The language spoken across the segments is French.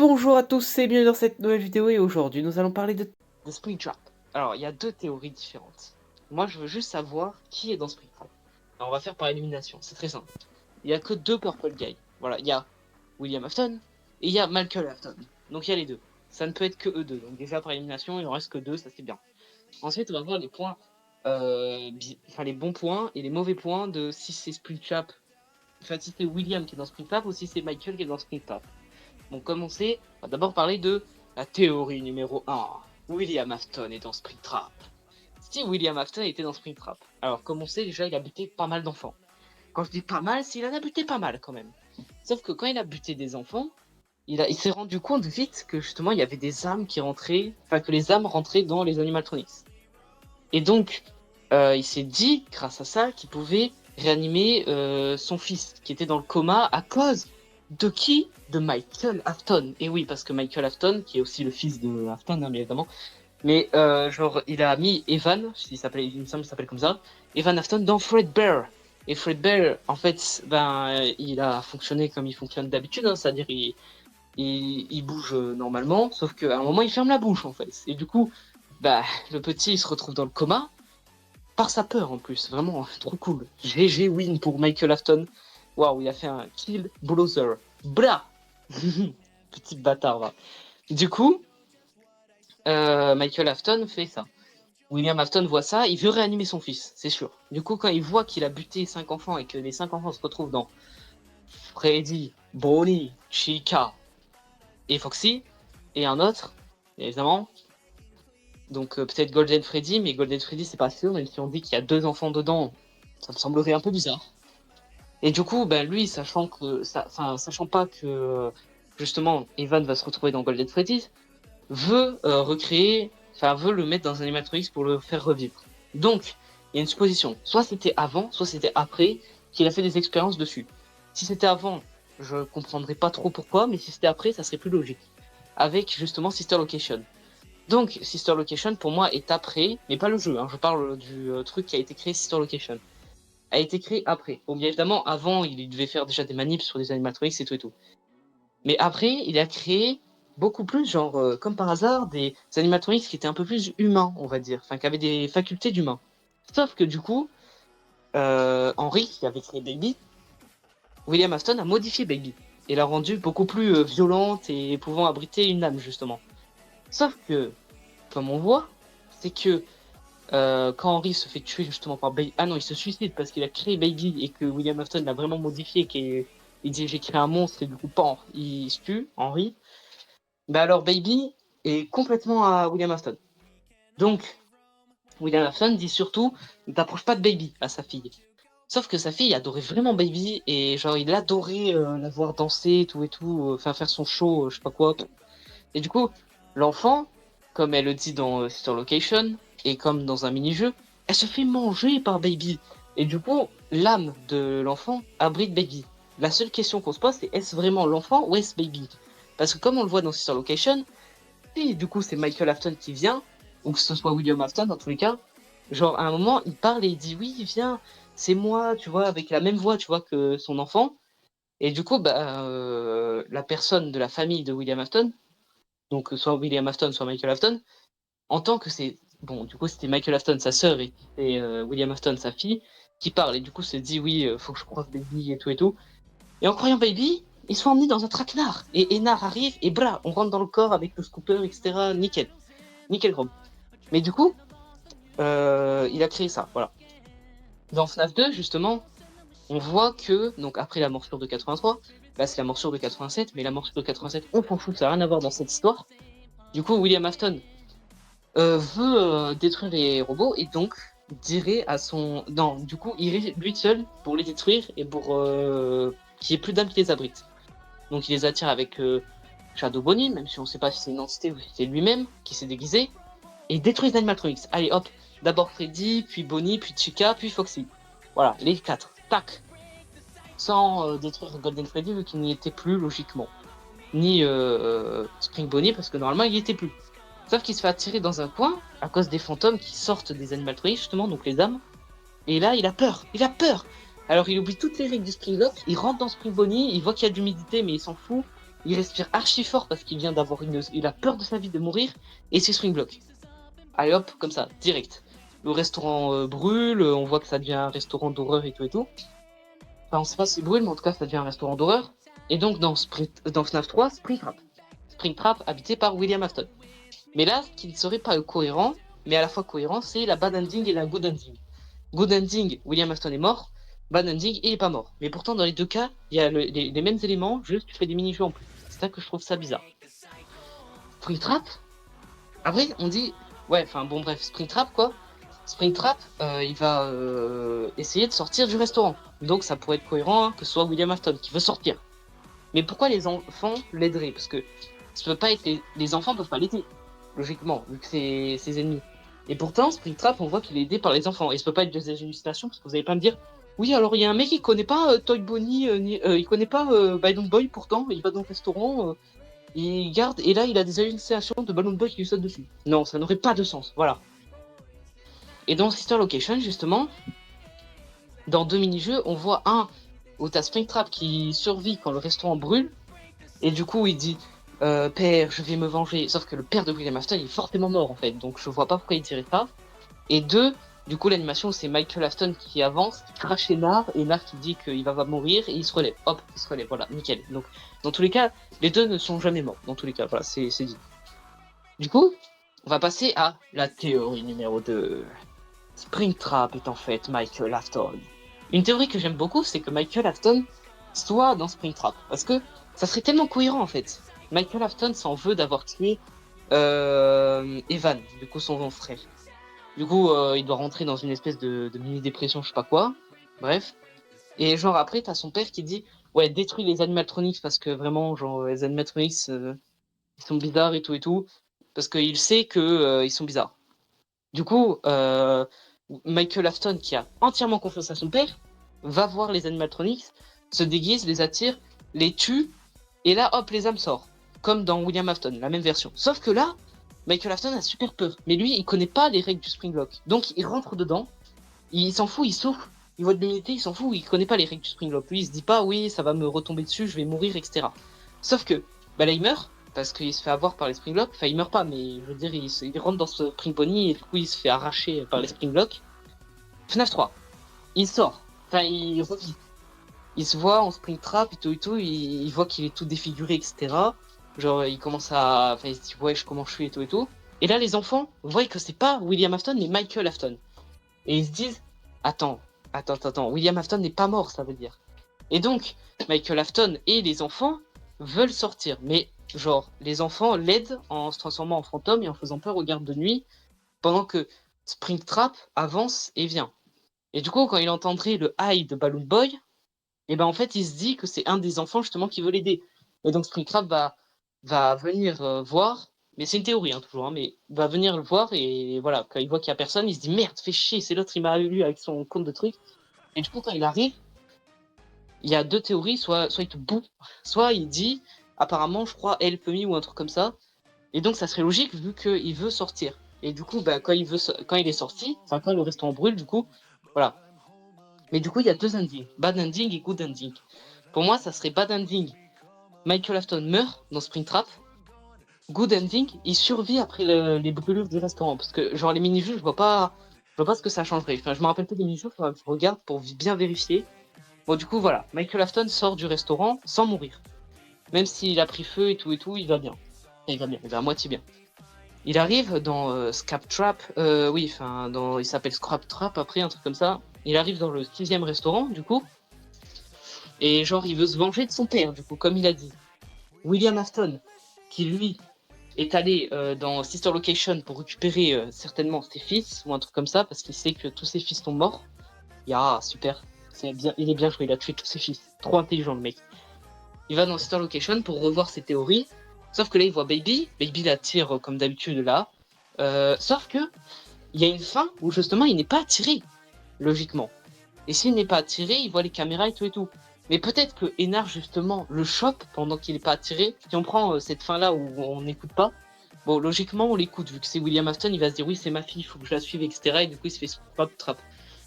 Bonjour à tous et bienvenue dans cette nouvelle vidéo et aujourd'hui nous allons parler de Springtrap. Alors il y a deux théories différentes. Moi je veux juste savoir qui est dans Springtrap. Alors, on va faire par élimination, c'est très simple. Il n'y a que deux Purple Guys. Voilà, il y a William Afton et il y a Michael Afton. Donc il y a les deux. Ça ne peut être que eux deux. Donc déjà par élimination il en reste que deux, ça c'est bien. Ensuite on va voir les points, enfin les bons points et les mauvais points de si c'est Springtrap, enfin si c'est William qui est dans Springtrap ou si c'est Michael qui est dans Springtrap. Bon, commencer, on va d'abord parler de la théorie numéro 1. William Afton est dans Springtrap. Si William Afton était dans Springtrap, alors comme on sait déjà, il a buté pas mal d'enfants. Quand je dis pas mal, c'est qu'il en a buté pas mal quand même. Sauf que quand il a buté des enfants, il s'est rendu compte vite que justement il y avait des âmes qui rentraient, enfin que les âmes rentraient dans les animatronics. Et donc, il s'est dit, grâce à ça, qu'il pouvait réanimer son fils qui était dans le coma à cause de qui? De Michael Afton. Et oui, parce que Michael Afton, qui est aussi le fils de Afton, hein, bien évidemment, mais genre, il a mis Evan, il me semble qu'il s'appelle comme ça, Evan Afton dans Fredbear. Et Fredbear, en fait, ben, il a fonctionné comme il fonctionne d'habitude, hein, c'est-à-dire il bouge normalement, sauf qu'à un moment, il ferme la bouche, en fait. Et du coup, bah, le petit, il se retrouve dans le coma, par sa peur en plus, vraiment trop cool. GG win pour Michael Afton. Waouh, il a fait un kill browser. Bra Petit bâtard va. Du coup, Michael Afton fait ça. William Afton voit ça, il veut réanimer son fils, c'est sûr. Du coup, quand il voit qu'il a buté 5 enfants et que les 5 enfants se retrouvent dans Freddy, Bonnie, Chica et Foxy, et un autre, évidemment, donc peut-être Golden Freddy, mais Golden Freddy c'est pas sûr, même si on dit qu'il y a 2 enfants dedans, ça me semblerait un peu bizarre. Et du coup, ben lui, sachant pas que justement Evan va se retrouver dans Golden Freddy, veut veut le mettre dans un animatronics pour le faire revivre. Donc, il y a une supposition. Soit c'était avant, soit c'était après qu'il a fait des expériences dessus. Si c'était avant, je comprendrais pas trop pourquoi, mais si c'était après, ça serait plus logique. Avec justement Sister Location. Donc, Sister Location pour moi est après, mais pas le jeu. Hein, je parle du truc qui a été créé Sister Location a été créé après. Bon, bien évidemment, avant, il devait faire déjà des manips sur des animatronics et tout et tout. Mais après, il a créé beaucoup plus, genre, comme par hasard, des animatronics qui étaient un peu plus humains, on va dire. Enfin, qui avaient des facultés d'humain. Sauf que du coup, Henry, qui avait créé Baby, William Afton a modifié Baby. Et l'a rendu beaucoup plus violente et pouvant abriter une âme, justement. Sauf que, comme on voit, c'est que quand Henry se fait tuer justement par Baby, ah non, il se suicide parce qu'il a créé Baby et que William Afton l'a vraiment modifié, il dit j'ai créé un monstre et du coup, pan, il se tue, Henry. Bah alors Baby est complètement à William Afton. Donc, William Afton dit surtout ne t'approche pas de Baby à sa fille. Sauf que sa fille adorait vraiment Baby et genre il adorait la voir danser tout et tout, enfin faire son show, je sais pas quoi. Et du coup, l'enfant, comme elle le dit dans Sister Location, et comme dans un mini-jeu, elle se fait manger par Baby. Et du coup, l'âme de l'enfant abrite Baby. La seule question qu'on se pose, c'est est-ce vraiment l'enfant ou est-ce Baby? Parce que comme on le voit dans Sister Location, si du coup c'est Michael Afton qui vient, ou que ce soit William Afton dans tous les cas, genre à un moment il parle et il dit oui, viens, c'est moi, tu vois, avec la même voix, tu vois, que son enfant. Et du coup, bah, la personne de la famille de William Afton, donc soit William Afton, soit Michael Afton, en tant que c'est bon, du coup c'était Michael Afton sa sœur et William Afton sa fille qui parlent et du coup se dit oui, faut que je croise Baby et tout et en croyant Baby, ils sont emmenés dans un traquenard et Enar arrive et bra, on rentre dans le corps avec le scooper etc. Nickel, nickel chrome. Mais du coup, il a créé ça, voilà. Dans FNAF 2 justement, on voit que donc après la morsure de 83, là c'est la morsure de 87, mais la morsure de 87, on s'en fout, ça n'a rien à voir dans cette histoire. Du coup, William Afton veut détruire les robots et donc dirait à son... Non, du coup, il irait lui seul pour les détruire et pour qu'il n'y ait plus d'âmes qui les abritent. Donc il les attire avec Shadow Bonnie, même si on ne sait pas si c'est une entité ou si c'est lui-même qui s'est déguisé, et il détruit les animatronics. Allez hop, d'abord Freddy, puis Bonnie, puis Chica, puis Foxy. Voilà, les 4. Tac. Sans détruire Golden Freddy vu qu'il n'y était plus logiquement. Ni Spring Bonnie parce que normalement il n'y était plus. Sauf qu'il se fait attirer dans un coin à cause des fantômes qui sortent des animatronics, justement, donc les âmes. Et là, il a peur, il a peur. Alors il oublie toutes les règles du Spring Lock, il rentre dans Spring Bonnie, il voit qu'il y a de l'humidité, mais il s'en fout. il respire archi fort parce qu'il vient d'avoir il a peur de sa vie de mourir, et c'est Spring Block. Allez hop, comme ça, direct. Le restaurant brûle, on voit que ça devient un restaurant d'horreur et tout et tout. Enfin, on sait pas s'il brûle, mais en tout cas, ça devient un restaurant d'horreur. Et donc, dans FNAF 3, Springtrap. Springtrap habité par William Afton. Mais là, ce qui ne serait pas cohérent, mais à la fois cohérent, c'est la bad ending et la good ending. Good ending, William Afton est mort. Bad ending, il est pas mort. Mais pourtant, dans les deux cas, il y a les mêmes éléments, juste tu fais des mini-jeux en plus. C'est ça que je trouve ça bizarre. Springtrap, après, on dit... Ouais, enfin bon bref, Springtrap quoi. Springtrap, il va essayer de sortir du restaurant. Donc ça pourrait être cohérent hein, que ce soit William Afton qui veut sortir. Mais pourquoi les enfants l'aideraient? Parce que ça peut pas être les enfants peuvent pas l'aider, logiquement, vu que c'est ses ennemis. Et pourtant, Springtrap, on voit qu'il est aidé par les enfants. Et ça peut pas être des hallucinations, parce que vous allez pas me dire, oui, alors il y a un mec qui connaît pas Toy Bonnie, il connaît pas Balloon Boy, pourtant, il va dans le restaurant, il garde, et là il a des hallucinations de Balloon Boy qui lui saute dessus. Non, ça n'aurait pas de sens, voilà. Et dans Sister Location, justement, dans deux mini-jeux, on voit un où t'as Springtrap qui survit quand le restaurant brûle, et du coup il dit Père, je vais me venger. Sauf que le père de William Afton il est fortement mort en fait, donc je vois pas pourquoi il dirait ça. Et deux, du coup l'animation c'est Michael Afton qui avance, qui crache Nar, et Nar qui dit qu'il va mourir, et il se relève. Hop, il se relève, voilà, nickel. Donc dans tous les cas, les deux ne sont jamais morts, dans tous les cas, voilà, c'est dit. Du coup, on va passer à la théorie numéro 2. Springtrap est en fait Michael Afton. Une théorie que j'aime beaucoup, c'est que Michael Afton soit dans Springtrap. Parce que ça serait tellement cohérent en fait. Michael Afton s'en veut d'avoir tué Evan, du coup son frère. Du coup, il doit rentrer dans une espèce de mini-dépression, je sais pas quoi. Bref. Et genre après, t'as son père qui dit ouais, détruis les animatronics parce que vraiment, genre, les animatronics, ils sont bizarres et tout et tout. Parce qu'il sait que ils sont bizarres. Du coup, Michael Afton, qui a entièrement confiance à son père, va voir les animatronics, se déguise, les attire, les tue, et là, hop, les âmes sortent. Comme dans William Afton, la même version. Sauf que là, Michael Afton a super peur. Mais lui, il connaît pas les règles du Springlock. Donc, il rentre dedans, il s'en fout, il souffre, il voit de l'unité, il s'en fout, il connaît pas les règles du Springlock. Lui, il se dit pas, oui, ça va me retomber dessus, je vais mourir, etc. Sauf que, bah là, il meurt, parce qu'il se fait avoir par les Springlock. Enfin, il meurt pas, mais je veux dire, il rentre dans ce Spring Pony et du coup, il se fait arracher par les Springlock. FNAF 3, il sort. Enfin, il se voit en Springtrap et tout, il voit qu'il est tout défiguré, etc. Genre, il commence à. Enfin, il se dit, ouais, comment je suis et tout. Et là, les enfants voient que c'est pas William Afton, mais Michael Afton. Et ils se disent, attends, William Afton n'est pas mort, ça veut dire. Et donc, Michael Afton et les enfants veulent sortir. Mais, genre, les enfants l'aident en se transformant en fantôme et en faisant peur aux gardes de nuit, pendant que Springtrap avance et vient. Et du coup, quand il entendrait le high de Balloon Boy, et ben en fait, il se dit que c'est un des enfants justement qui veut l'aider. Et donc Springtrap va venir voir, mais c'est une théorie hein, toujours, hein, mais va venir le voir et voilà, quand il voit qu'il y a personne, il se dit merde, fais chier, c'est l'autre, il m'a eu avec son compte de trucs. Et du coup, quand il arrive, il y a deux théories, soit il te boue, soit il dit apparemment, je crois, help me ou un truc comme ça. Et donc ça serait logique vu qu'il veut sortir. Et du coup, bah, quand il est sorti, enfin quand le restaurant brûle, du coup, voilà. Mais du coup, il y a deux endings, bad ending et good ending. Pour moi, ça serait bad ending. Michael Afton meurt dans Springtrap. Good ending, il survit après les brûlures du restaurant. Parce que, genre, les mini-jeux, je vois pas ce que ça changerait. Enfin, je me rappelle plus des mini-jeux, faudra que je regarde pour bien vérifier. Bon, du coup, voilà. Michael Afton sort du restaurant sans mourir. Même s'il a pris feu et tout, il va bien. Il va à moitié bien. Il arrive dans Scrap Trap, oui, enfin, il s'appelle Scrap Trap après, un truc comme ça. Il arrive dans le 6ème restaurant, du coup. Et genre, il veut se venger de son père, du coup, comme il a dit. William Afton, qui lui est allé dans Sister Location pour récupérer certainement ses fils, ou un truc comme ça, parce qu'il sait que tous ses fils sont morts. Super. Il est bien joué, il a tué tous ses fils. Trop intelligent, le mec. Il va dans Sister Location pour revoir ses théories. Sauf que là, il voit Baby. Baby l'attire comme d'habitude là. Sauf que il y a une fin où justement, il n'est pas attiré, logiquement. Et s'il n'est pas attiré, il voit les caméras et tout et tout. Mais peut-être que Enar, justement, le chope pendant qu'il n'est pas attiré. Si on prend cette fin-là où on n'écoute pas, bon, logiquement, on l'écoute. Vu que c'est William Afton, il va se dire oui, c'est ma fille, il faut que je la suive, etc. Et du coup, il se fait Scrap Trap.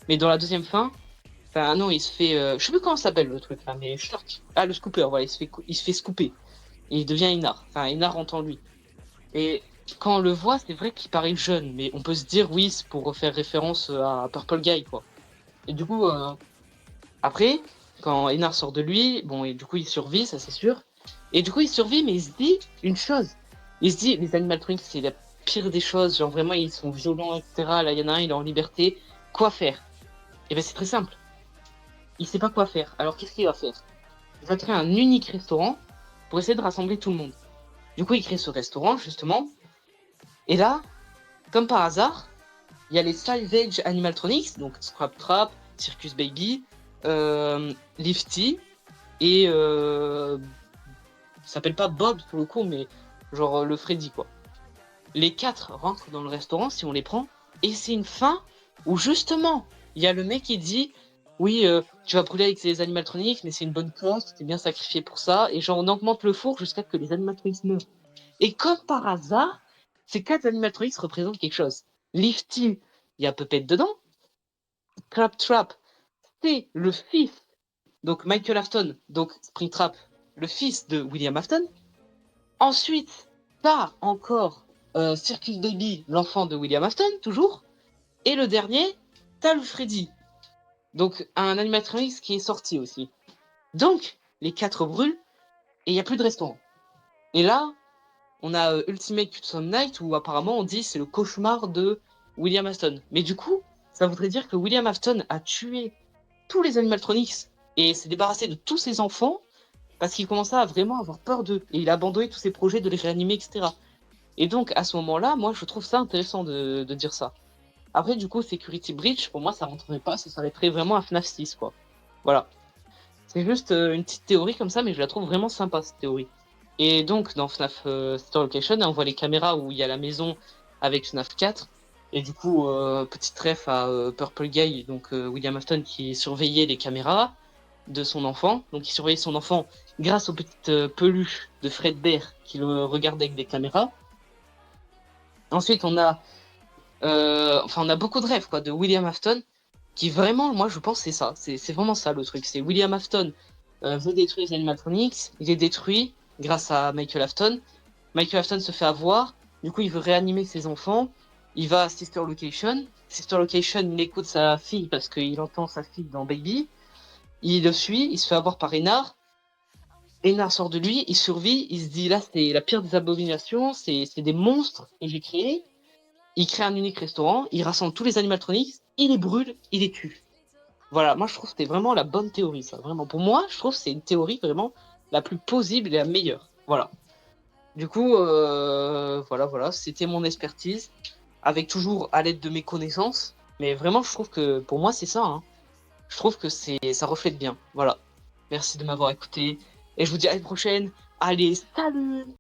Mais dans la deuxième fin, enfin, non, il se fait. Je sais plus comment ça s'appelle le truc là, mais Shark. Ah, le scooper, voilà, il se fait scooper. Et il devient Einar. Enfin, Einar entend lui. Et quand on le voit, c'est vrai qu'il paraît jeune, mais on peut se dire, oui, c'est pour faire référence à Purple Guy, quoi. Et du coup, après, quand Einar sort de lui, bon, et du coup, il survit, ça c'est sûr. Et du coup, il survit, mais il se dit une chose. Il se dit, les animatronics, c'est la pire des choses. Genre, vraiment, ils sont violents, etc. Là, il y en a un, il est en liberté. Quoi faire? Et ben, c'est très simple. Il sait pas quoi faire. Alors, qu'est-ce qu'il va faire? Il va créer un unique restaurant pour essayer de rassembler tout le monde. Du coup, il crée ce restaurant, justement. Et là, comme par hasard, il y a les Salvage Animatronics, donc Scrap Trap, Circus Baby, Lifty, et il s'appelle pas Bob pour le coup, mais genre le Freddy, quoi. Les 4 rentrent dans le restaurant si on les prend, et c'est une fin où justement, il y a le mec qui dit oui, tu vas brûler avec ces animatronics, mais c'est une bonne cause, tu t'es bien sacrifié pour ça, et genre on augmente le four jusqu'à ce que les animatronics meurent. Et comme par hasard, ces 4 animatronics représentent quelque chose. Lifty, il y a Puppet dedans. Claptrap, c'est le fils, donc Michael Afton, donc Springtrap, le fils de William Afton. Ensuite, t'as encore Circus Baby, l'enfant de William Afton, toujours. Et le dernier, t'as le Freddy, donc un animatronics qui est sorti aussi. Donc, les 4 brûlent et il n'y a plus de restaurant. Et là, on a Ultimate Custom Night où apparemment on dit c'est le cauchemar de William Afton. Mais du coup, ça voudrait dire que William Afton a tué tous les animatronics et s'est débarrassé de tous ses enfants parce qu'il commençait à vraiment avoir peur d'eux et il a abandonné tous ses projets de les réanimer, etc. Et donc à ce moment-là, moi je trouve ça intéressant de dire ça. Après, du coup, Security Breach, pour moi, ça rentrerait pas, ça s'arrêterait vraiment à FNAF 6, quoi. Voilà. C'est juste une petite théorie comme ça, mais je la trouve vraiment sympa, cette théorie. Et donc, dans FNAF Store Location, on voit les caméras où il y a la maison avec FNAF 4. Et du coup, petite ref à Purple Guy, donc William Afton, qui surveillait les caméras de son enfant. Donc, il surveillait son enfant grâce aux petites peluches de Fred Bear qui le regardait avec des caméras. Ensuite, on a beaucoup de rêves, quoi, de William Afton, qui vraiment, moi, je pense, c'est ça. C'est vraiment ça, le truc. C'est William Afton veut détruire les animatronics. Il est détruit grâce à Michael Afton. Michael Afton se fait avoir. Du coup, il veut réanimer ses enfants. Il va à Sister Location. Sister Location, il écoute sa fille parce qu'il entend sa fille dans Baby. Il le suit. Il se fait avoir par Enar. Enar sort de lui. Il survit. Il se dit, là, c'est la pire des abominations. C'est des monstres que j'ai créés. Il crée un unique restaurant, il rassemble tous les animatronics, il les brûle, il les tue. Voilà, moi je trouve que c'était vraiment la bonne théorie, ça. Vraiment, pour moi, je trouve que c'est une théorie vraiment la plus plausible et la meilleure. Voilà. Du coup, voilà, c'était mon expertise, avec toujours à l'aide de mes connaissances. Mais vraiment, je trouve que pour moi, c'est ça. Hein. Je trouve que ça reflète bien. Voilà. Merci de m'avoir écouté. Et je vous dis à une prochaine. Allez, salut!